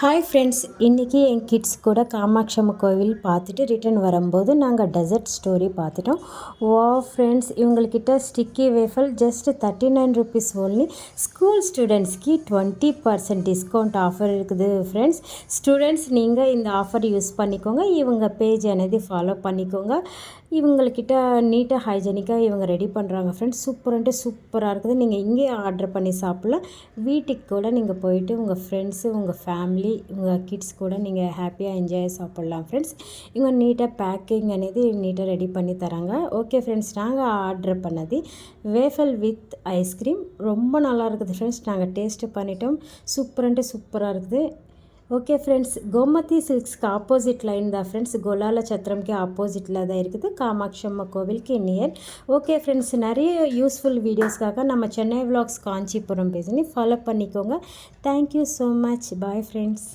Hi friends, இன்றைக்கி என் kids கூட காமாட்சி அம்மா கோவில் பார்த்துட்டு ரிட்டர்ன் வரும்போது நாங்கள் டெசர்ட் ஸ்டோரி பார்த்துட்டோம். ஃப்ரெண்ட்ஸ், இவங்கக்கிட்ட sticky waffle just 39 rupees only. School ஸ்டூடெண்ட்ஸ்க்கு 20% டிஸ்கவுண்ட் ஆஃபர் இருக்குது. ஃப்ரெண்ட்ஸ், ஸ்டூடெண்ட்ஸ் நீங்கள் இந்த ஆஃபர் யூஸ் பண்ணிக்கோங்க. இவங்க பேஜ் అనేది ஃபாலோ பண்ணிக்கோங்க. இவங்கக்கிட்ட நீட்டாக ஹைஜெனிக்காக இவங்க ரெடி பண்ணுறாங்க. ஃப்ரெண்ட்ஸ், சூப்பராக இருக்குது. நீங்கள் இங்கேயே ஆர்டர் பண்ணி சாப்பிட்லாம். வீட்டுக்கு கூட நீங்கள் போயிட்டு உங்கள் ஃப்ரெண்ட்ஸு, உங்கள் ஃபேமிலி, உங்கள் கிட்ஸ் கூட நீங்கள் ஹாப்பியாக என்ஜாய் சாப்பிட்லாம். ஃப்ரெண்ட்ஸ், இவங்க நீட்டாக பேக்கிங் అనేది நீட்டாக ரெடி பண்ணி தராங்க. ஓகே ஃப்ரெண்ட்ஸ், நாங்கள் ஆர்டர் பண்ணது வேஃபல் வித் ஐஸ்கிரீம் ரொம்ப நல்லா இருக்குது. ஃப்ரெண்ட்ஸ், நாங்கள் டேஸ்ட்டு பண்ணிட்டோம். சூப்பராக இருக்குது. ஓகே ஃப்ரெண்ட்ஸ், கோமதி சில்க்ஸ்க்கு ஆப்போசிட் லைன் தான் ஃப்ரெண்ட்ஸ். கொலால சத்திரம்க்கு ஆப்போசிட்டில் தான் இருக்குது, காமாட்சி அம்மா கோவிலுக்கு நியர். ஓகே ஃப்ரெண்ட்ஸ், நிறைய யூஸ்ஃபுல் வீடியோஸ்க்காக நம்ம சென்னை விலாக்ஸ் காஞ்சிபுரம் பேஜ்னு ஃபாலோ பண்ணிக்கோங்க. Thank you so much. Bye friends.